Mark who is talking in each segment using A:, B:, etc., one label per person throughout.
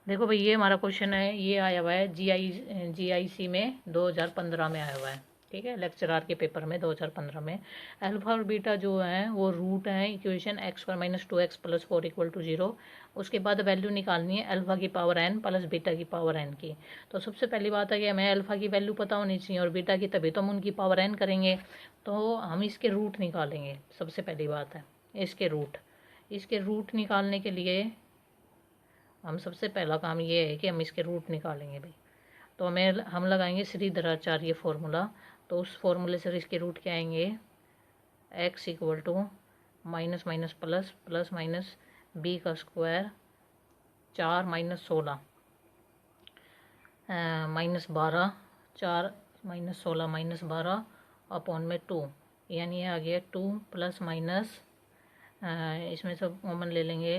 A: देखो भाई, ये हमारा क्वेश्चन है, ये आया हुआ है जीआईसी में 2015 में आया हुआ है। ठीक है, लेक्चर आर के पेपर में 2015 में। अल्फा और बीटा जो है वो रूट है इक्वेशन x² - 2x + 4 = 0। उसके बाद वैल्यू निकालनी है अल्फा की पावर n प्लस बीटा की पावर n की। तो सबसे पहली बात है कि हमें अल्फा की वैल्यू पता होनी चाहिए और बीटा की, तभी तो हम उनकी पावर n करेंगे। तो हम इसके रूट निकालेंगे, सबसे पहली बात है इसके रूट निकालने के लिए हम सबसे पहला काम ये है कि हम इसके रूट निकालेंगे भाई। तो हम लगाएंगे श्रीधराचार्य फार्मूला। तो उस फार्मूले से इसके रूट क्या आएंगे, x = minus minus plus plus minus b का स्क्वायर 4 - 16 -12 4 - 16 -12 अपॉन में 2, यानी ये आ गया 2 प्लस माइनस इसमें सब कॉमन ले लेंगे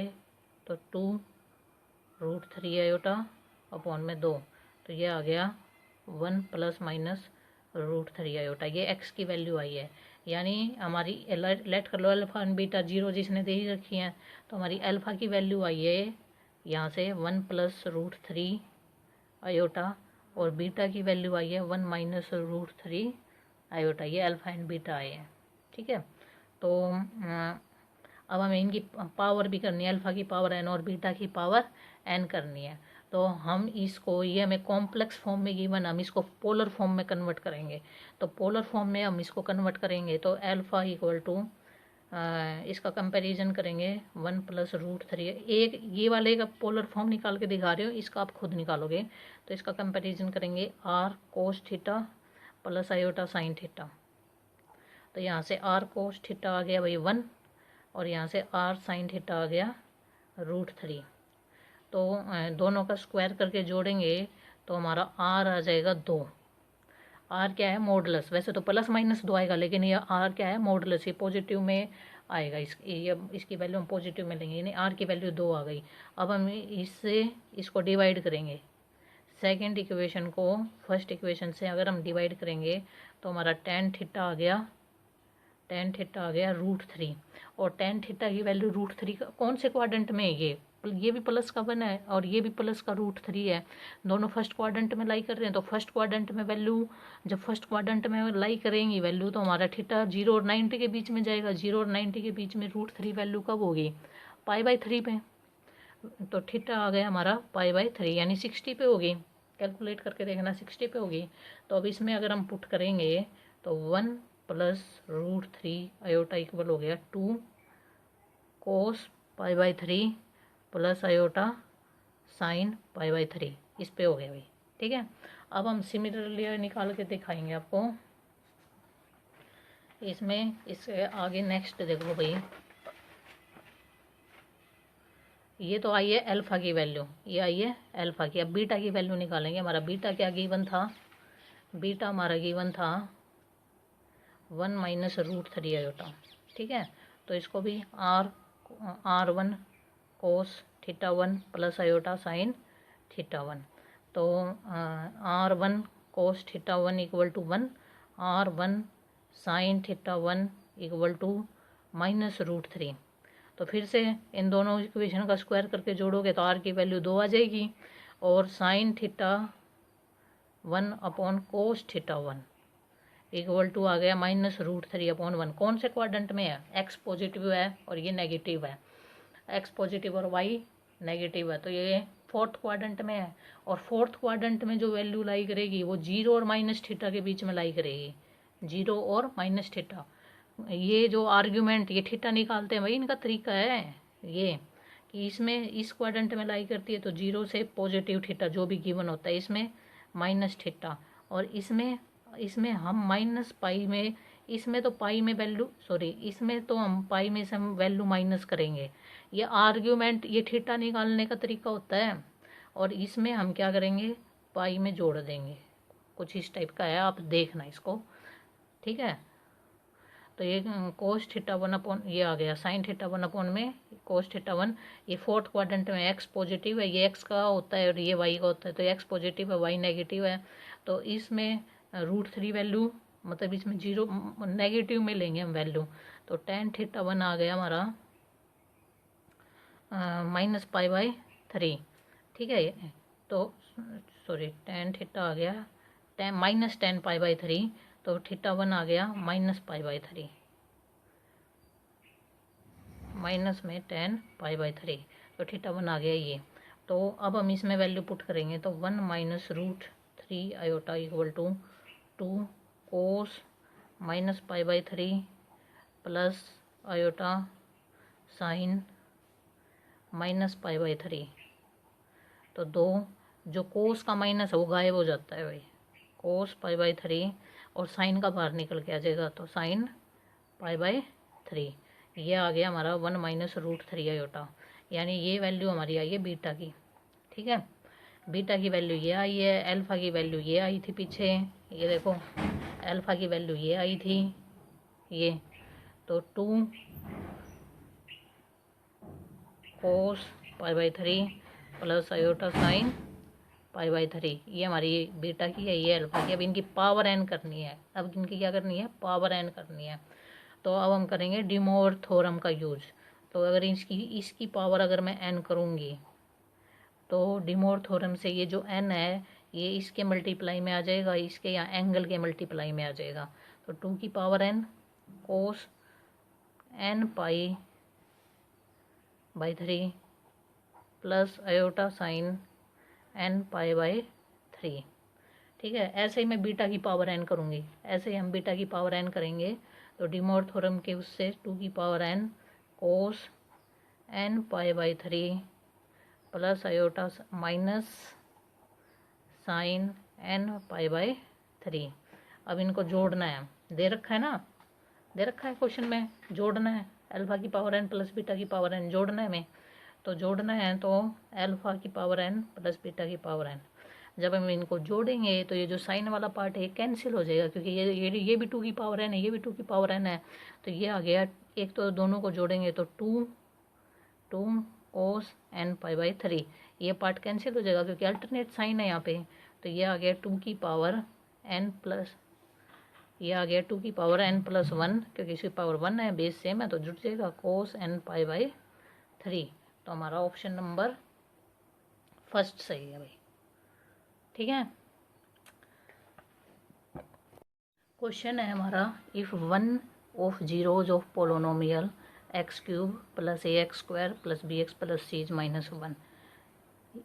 A: तो 2√3 आयोटा अपॉन में 2। तो ये आ गया 1 प्लस माइनस √3 आयोटा। ये x की वैल्यू आई है, यानी हमारी लेट कर लो अल्फा एंड बीटा 0 जिसने दे ही रखी है। तो हमारी अल्फा की वैल्यू आई है यहाँ से 1 प्लस √3 आयोटा, और बीटा की वैल्यू आई है 1 माइनस √3 आयोटा। ये अल्फा एंड बीटा आए हैं। ठीक है, तो अब हमें इनकी पावर भी करनी है, अल्फा की पावर n और बीटा की पावर n करनी है। तो हम इसको, ये हमें कॉम्प्लेक्स फॉर्म में गिवन, हम इसको पोलर फॉर्म में कन्वर्ट करेंगे। तो पोलर फॉर्म में हम इसको कन्वर्ट करेंगे तो अल्फा इक्वल टू, इसका कंपैरिजन करेंगे 1 प्लस √3। एक ये वाले का पोलर फॉर्म निकाल के दिखा रहे हो, इसका आप खुद निकालोगे। तो इसका कंपैरिजन करेंगे r cos theta plus iota sine theta. तो यहाँ से r cos थीटा आ गया भाई 1, और यहाँ से r साइन थीटा आ गया √3। तो दोनों का स्क्वायर करके जोड़ेंगे तो हमारा r आ जाएगा 2। r क्या है, मॉडुलस। वैसे तो प्लस माइनस 2 आएगा, लेकिन ये r क्या है, मॉडुलस। ये पॉजिटिव में आएगा, इसकी वैल्यू हम पॉजिटिव में लेंगे, यानी r की वैल्यू 2 आ गई। अब हम इसको डिवाइड करेंगे, सेकेंड इक्वेशन को फर्स्ट इक्वेशन से अगर हम डिवाइड करेंगे तो हमारा tan थीटा आ गया √3। और tan थीटा की वैल्यू √3 का कौन से क्वाड्रेंट में है, ये भी प्लस का 1 है और ये भी प्लस का √3 है। दोनों फर्स्ट क्वाड्रेंट में लाई कर रहे हैं। तो फर्स्ट क्वाड्रेंट में वैल्यू, जब फर्स्ट क्वाड्रेंट में लाई करेंगी वैल्यू, तो हमारा थीटा 0 और 90 के बीच में जाएगा। 0 और 90 के बीच में √3 वैल्यू कब होगी, π/3 पे। तो थीटा आ गया हमारा π/3, यानी 60 पे होगी। कैलकुलेट करके देखना, 60 पे होगी। तो अब इसमें अगर हम पुट करेंगे तो 1 प्लस √3 आयोटा इक्वल हो गया 2 cos π/3 प्लस आयोटा साइन π/3। इस पे हो गया भाई। ठीक है, अब हम सिमिलरली निकाल के दिखाएंगे आपको इसमें। इससे आगे नेक्स्ट देखो भाई, ये तो आई है अल्फा की वैल्यू, ये आई है अल्फा की। अब बीटा की वैल्यू निकालेंगे। हमारा बीटा क्या गिवन था, बीटा हमारा गिवन था 1 माइनस √3 आयोटा। ठीक है, तो इसको भी r1 cos theta 1 plus iota sine theta 1। तो r1 cos theta 1 equal to 1, r1 sine theta 1 equal to minus √3। तो फिर से इन दोनों इक्वेशन का स्क्वायर करके जोड़ोगे तो r की वैल्यू 2 आ जाएगी, और sine theta 1 upon cos theta 1 equal to आ गया माइनस √3/1। कौन से क्वाड्रेंट में है, x पॉजिटिव है और ये नेगेटिव है, x पॉजिटिव और y नेगेटिव है। तो ये फोर्थ क्वाड्रेंट में है, और फोर्थ क्वाड्रेंट में जो वैल्यू लाई करेगी वो 0 और माइनस थीटा के बीच में लाई करेगी, 0 और माइनस थीटा। ये जो आर्ग्यूमेंट, ये थीटा निकालते हैं भाई, इनका तरीका है ये कि इसमें इस क्वाड्रेंट में लाई करती है तो 0 से पॉजिटिव थीटा जो भी गिवन होता है, इसमें माइनस थीटा, और इसमें हम माइनस पाई में, इसमें तो पाई में वैल्यू, सॉरी इसमें तो हम पाई में से हम वैल्यू माइनस करेंगे। ये आर्ग्यूमेंट, ये थीटा निकालने का तरीका होता है, और इसमें हम क्या करेंगे, पाई में जोड़ देंगे। कुछ इस टाइप का है, आप देखना इसको। ठीक है, तो ये कोस थीटा 1/, ये आ गया साइन थीटा 1/, में कोस थीटा 1। ये फोर्थ क्वाड्रेंट में x पॉजिटिव है, ये x का होता है और ये y का होता है। तो x पॉजिटिव है, y नेगेटिव है। तो इसमें √3 वैल्यू, मतलब इसमें 0 नेगेटिव में लेंगे हम वैल्यू। तो tan थीटा 1 आ गया हमारा -π/3। ठीक है। तो सॉरी tan थीटा आ गया minus ten pi by three, तो थीटा वन आ गया minus pi by three, minus में टेन पाई बाई थ्री, तो थीटा वन आ गया ये। तो अब हम इसमें वैल्यू पुट करेंगे, तो one minus root three iota equal to two cos minus pi by three plus iota sine minus pi by three. तो दो जो कोस का माइनस है वो गायब हो जाता है भाई, कोस पाई बाई थ्री और साइन का बाहर निकल के आ जाएगा, तो साइन पाई बाई थ्री। ये आ गया हमारा one minus root three iota, यानी ये वैल्यू हमारी आई है बीटा की। ठीक है, बीटा की वैल्यू ये आई है, अल्फा की वैल्यू ये आई थी पीछे, ये देखो अल्फा की वैल्यू ये आई थी ये, तो two cos pi by three plus iota sine pi by three, ये हमारी बीटा की है, ये अल्फा की। अब इनकी पावर एन करनी है, अब इनकी क्या करनी है, पावर एन करनी है। तो अब हम करेंगे डी मोर थ्योरम का यूज। तो अगर इसकी पावर अगर मैं एन करूँगी, तो डी मोर थ्योरम से ये जो एन है ये इसके मल्टीप्लाई में आ जाएगा, इसके या एंगल के मल्टीप्लाई में आ जाएगा। तो टू की power n cos n pi by three plus iota sine n pi by three. ठीक है, ऐसे ही मैं बीटा की पावर एन करूँगी, ऐसे ही हम बीटा की पावर एन करेंगे। तो डी मोर थ्योरम के उससे टू की power n cos n pi by three plus iota minus sine n pi by three. अब इनको जोड़ना है, दे रखा है ना, दे रखा है क्वेश्चन में, जोड़ना है अल्फा की पावर एन प्लस बीटा की पावर एन, जोड़ना है हमें। तो जोड़ना है तो अल्फा की पावर एन प्लस बीटा की पावर एन, जब हम इनको जोड़ेंगे तो ये जो साइन वाला पार्ट है कैंसिल हो जाएगा, क्योंकि ये भी टू की पावर एन है, ये भी टू की पावर एन है, तो ये आ गया एक, तो दोनों को जोड़ेंगे तो two cos n pi by three, ये पार्ट कैंसिल हो जाएगा क्योंकि अल्टरनेट साइन है यहाँ पे। तो ये आ गया टू की पावर एन प्लस, ये आ गया टू की पावर एन प्लस वन, क्योंकि इसकी पावर वन है, बेस सेम है, तो जुड़ जाएगा कोस एन पाई बाई थ्री। तो हमारा ऑप्शन नंबर फर्स्ट सही है भाई। ठीक है, क्वेश्चन है हमारा, if one of zeros of polynomial x cube plus a x square plus b x plus c is minus one,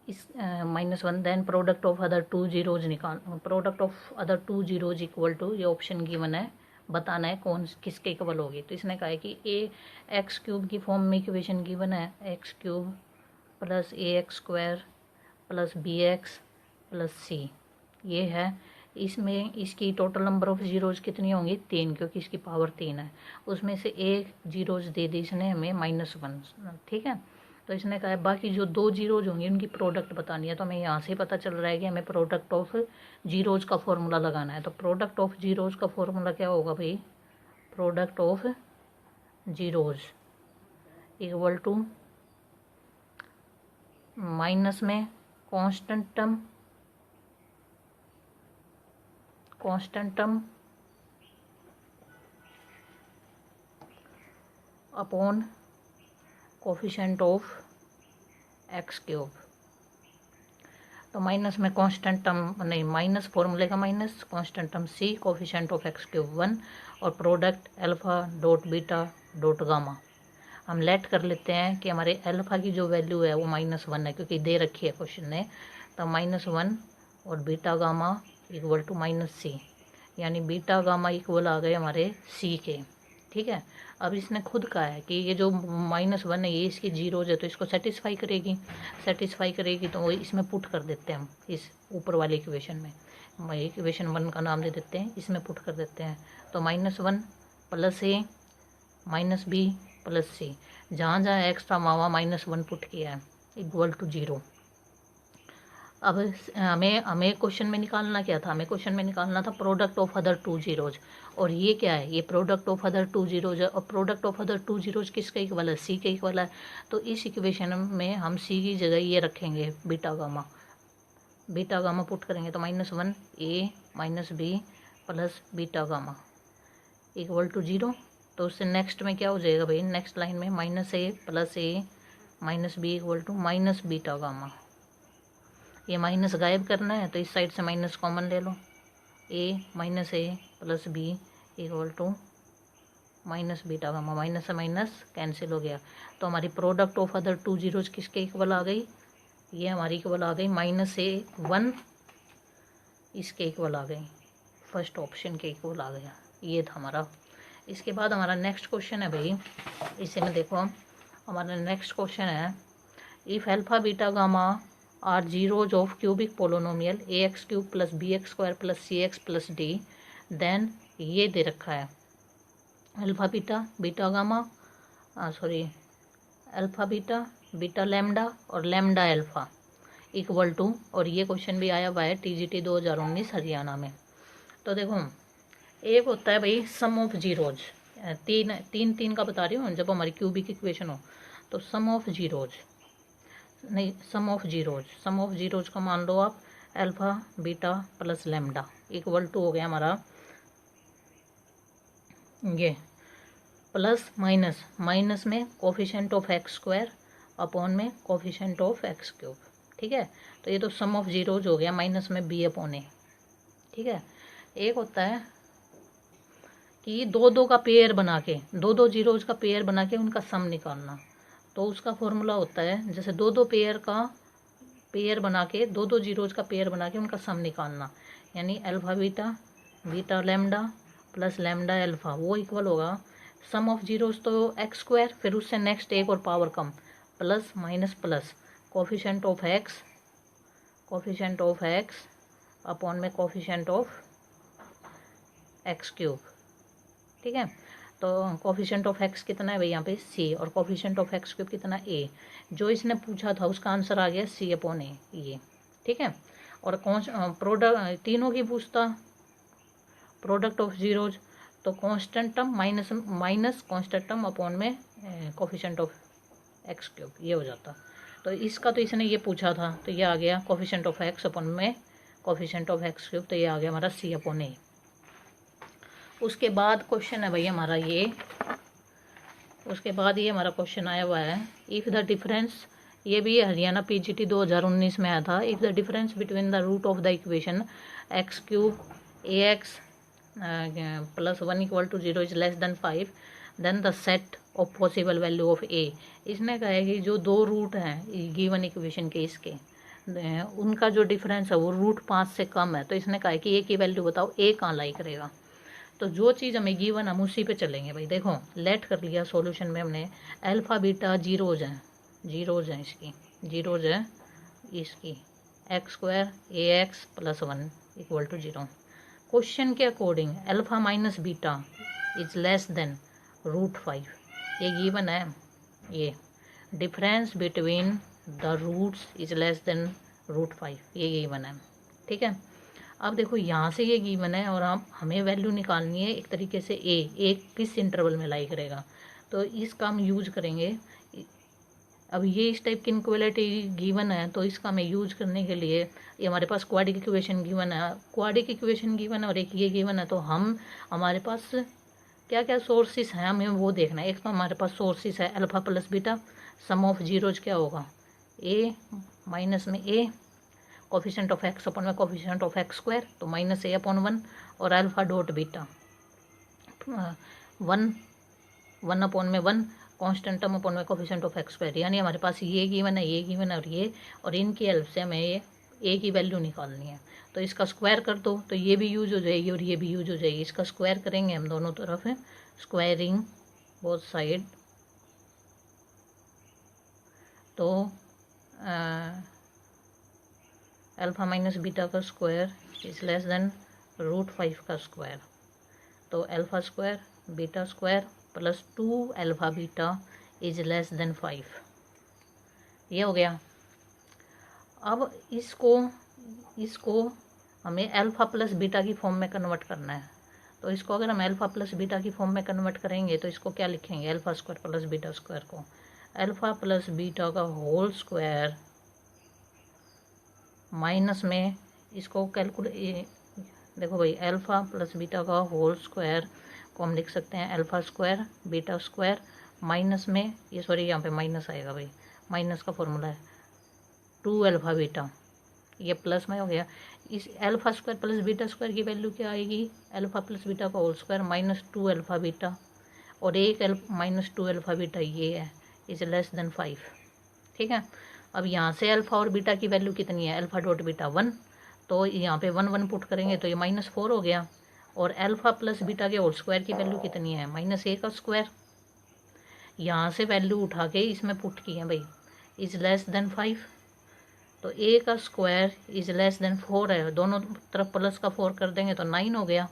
A: इस minus one, then product of other two zeros निकाल, product of other two zeros equal to, ये option given है, बताना है कौन किसके equal होगी। तो इसने कहा है कि ए एक्स क्यूब की फॉर्म में इक्वेशन गिवन है, x cube plus a x square plus b x plus c, ये है। इसमें इसकी टोटल नंबर ऑफ जीरोज कितनी होंगी, तीन, क्योंकि इसकी पावर तीन है, उसमें से एक जीरोज दे दी इसने हमें माइनस वन। ठीक है, तो इसने कहा है बाकी जो दो जीरोज होंगी उनकी प्रोडक्ट बतानी है। तो हमें यहाँ से पता चल रहा है कि हमें प्रोडक्ट ऑफ जीरोज का फॉर्मूला लगाना है। तो प्रोडक्ट ऑफ जीरोज का फॉर्मूला क्या होगा भाई, product of zeros equal to minus में constant term upon coefficient of x cube. तो माइनस में कांस्टेंट टर्म नहीं, माइनस फॉर्मूले का minus, constant term c, coefficient of x cube one, और product alpha dot beta dot gamma. हम let कर लेते हैं कि हमारे अल्फा की जो वैल्यू है वो माइनस वन है, क्योंकि दे रखी है क्वेश्चन ने। तो माइनस वन और beta gamma equal to minus c, यानी बीटा गामा इक्वल आ गए हमारे सी के। ठीक है, अब इसने खुद कहा है कि ये जो माइनस वन है ये इसकी जीरोज है, तो इसको सेटिस्फाई करेगी, तो वो इसमें पुट कर देते हैं हम इस ऊपर वाले इक्वेशन में, इक्वेशन वन का नाम दे देते हैं, इसमें पुट कर देते हैं। तो minus one plus a minus b plus सी, जहाँ जहाँ एक्स्ट्रा मावा माइनस वन पुट किया है इक्वल टू जीरो। अब हमें क्वेश्चन में निकालना क्या था, हमें क्वेश्चन में निकालना था product of other two zeros, और ये क्या है, ये product of other two zeros है, और product of other two zeros किसका इक्वल है, सी के इक्वल है। तो इस इक्वेशन में हम सी की जगह ये रखेंगे बीटा गामा पुट करेंगे, तो minus one a minus b plus beta gamma equal to zero. तो उससे नेक्स्ट में क्या हो जाएगा भाई, नेक्स्ट लाइन में minus a plus a minus b equal to minus beta gamma. ये माइनस गायब करना है तो इस साइड से माइनस कॉमन ले लो, a minus a plus b equal to minus beta gamma, minus से माइनस कैंसिल हो गया। तो हमारी product of other two zeros किसके इक्वल आ गई, ये हमारी इक्वल आ गई -1 इसके इक्वल आ गई, फर्स्ट ऑप्शन के इक्वल आ गया। ये था हमारा। इसके बाद हमारा नेक्स्ट क्वेश्चन है भाई, इसे में देखो हमारा नेक्स्ट क्वेश्चन है, if alpha beta gamma are zeros of cubic polynomial ax³ + bx² + cx + d, then ये दे रखा है alpha beta gamma alpha beta lambda और लैम्डा अल्फा इक्वल टू, और ये क्वेश्चन भी आया हुआ है TGT 2019 हरियाणा में। तो देखो एक होता है भाई सम ऑफ जीरोज, तीन का बता रही हूँ, जब हमारी क्यूबिक इक्वेशन हो तो सम ऑफ जीरोज का मान लो आप alpha beta plus lambda equal to हो गया हमारा ये प्लस माइनस में कोफिशिएंट ऑफ x² अपॉन में कोफिशिएंट ऑफ x³, ठीक है। तो ये तो सम ऑफ जीरोज हो गया, माइनस में b अपॉन a, ठीक है। एक होता है कि दो का पेयर बना के, दो जीरोज का पेयर बना के उनका सम निकालना, तो उसका फॉर्मूला होता है जैसे दो पेयर का पेयर बना के, दो जीरोज का पेयर बना के उनका सम निकालना, यानी alpha beta lambda plus lambda alpha वो इक्वल होगा सम ऑफ जीरोज तो x², फिर उससे नेक्स्ट एक और power come plus minus plus coefficient of x upon में कोफिशिएंट ऑफ x³, ठीक है। तो कोफिशिएंट ऑफ x कितना है भाई यहाँ पे c, और कोफिशिएंट ऑफ x³ कितना a, जो इसने पूछा था उसका आंसर आ गया c अपॉन a, ये ठीक है। और प्रोडक्ट तीनों की पूछता प्रोडक्ट ऑफ जीरोज, तो constant term minus constant term upon में कोफिशिएंट ऑफ x³ ये हो जाता। तो इसका तो इसने ये पूछा था, तो ये आ गया कोफिशिएंट ऑफ x अपॉन में कोफिशिएंट ऑफ x³, तो ये आ गया हमारा c अपॉन a। उसके बाद क्वेश्चन है भाई हमारा ये, उसके बाद ये हमारा क्वेश्चन आया हुआ है, इफ़ द डिफरेंस, ये भी हरियाणा PGT 2019 में आया था, if the difference between the root of the equation x³ ax + 1 = 0 is less than 5, then the set of possible value of a। इसने कहा है कि जो दो रूट हैं गिवन इक्वेशन के इसके, उनका जो डिफरेंस है वो √5 से कम है, तो इसने कहा है कि a की वैल्यू बताओ, a कहाँ लाई करेगा। तो जो चीज़ हमें गिवन हम उसी पे चलेंगे भाई। देखो लेट कर लिया सॉल्यूशन में हमने, अल्फा बीटा जीरोज हैं इसकी, जीरोज है इसकी x² ax + 1 = 0। क्वेश्चन के according alpha minus beta is less than √5, ये गिवन है। ये difference between the roots is less than √5, ये गिवन है, ठीक है। अब देखो यहाँ से ये गिवन है और हमें वैल्यू निकालनी है एक तरीके से a किस इंटरवल में लाई करेगा, तो इसका हम यूज करेंगे। अब ये इस टाइप की इनक्वालिटी गिवन है, तो इसका हमें यूज करने के लिए ये हमारे पास क्वाड्रिक इक्वेशन गिवन है और एक ये गिवन है, तो हमारे पास क्या क्या सोर्सेस हैं हमें वो देखना है। एक तो हमारे पास सोर्सेस है alpha plus beta, sum of zeros क्या होगा a माइनस में a coefficient of x upon में कोफिशिएंट ऑफ x², तो -a अपॉन 1, और अल्फा डॉट बीटा 1 अपॉन में 1 कांस्टेंट टर्म अपॉन में कोफिशिएंट ऑफ x², यानी हमारे पास ये गिवन है और इनकी हेल्प से हमें ये a की वैल्यू निकालनी है। तो इसका स्क्वायर कर दो तो ये भी यूज हो जाएगी और ये भी यूज हो जाएगी। इसका स्क्वायर करेंगे हम दोनों तरफ, स्क्वायरिंग बोथ साइड, तो अल्फा माइनस बीटा का स्क्वायर इज लेस देन √5 का स्क्वायर, तो alpha square beta square plus 2 alpha beta is less than 5, ये हो गया। अब इसको हमें अल्फा प्लस बीटा की फॉर्म में कन्वर्ट करना है, तो इसको अगर हम अल्फा प्लस बीटा की फॉर्म में कन्वर्ट करेंगे तो इसको क्या लिखेंगे, alpha square plus beta square को अल्फा प्लस बीटा का होल स्क्वायर माइनस में इसको देखो भाई अल्फा प्लस बीटा का होल स्क्वायर को हम लिख सकते हैं alpha square beta square minus में यहाँ पे माइनस आएगा भाई, माइनस का फॉर्मूला है 2 अल्फा बीटा ये प्लस में हो गया। इस alpha square plus beta square की वैल्यू क्या आएगी, अल्फ़ा प्लस बीटा का whole square minus 2 alpha beta, और एक माइनस 2 अल्फ़ा बीटा ये है, इज लेस देन 5। ठीक है, अब यहाँ से अल्फ़ा और बीटा की वैल्यू कितनी है, अल्फ़ा डॉट बीटा 1, तो यहाँ पे 1 1 पुट करेंगे तो ये -4 हो गया। और अल्फ़ा प्लस बीटा के होल स्क्वायर की वैल्यू कितनी है, -a का स्क्वायर। यहाँ से वैल्यू उठा के इसमें पुट की है भाई, इज लेस देन 5, तो a का स्क्वायर इज लेस देन 4 है, दोनों तरफ प्लस का 4 कर देंगे तो 9 हो गया।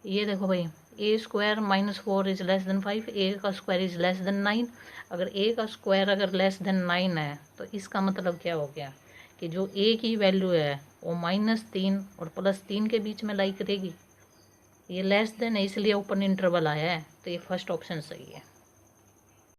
A: ये देखो भाई, a square -4 is less than 5, a का स्क्वायर इज लेस देन 9। अगर a का स्क्वायर अगर लेस देन 9 है तो इसका मतलब क्या हो गया कि जो a की वैल्यू है वो -3 और +3 के बीच में लाई करेगी। ये लेस देन है इसलिए ओपन इंटरवल आया है, तो ये फर्स्ट ऑप्शन सही है।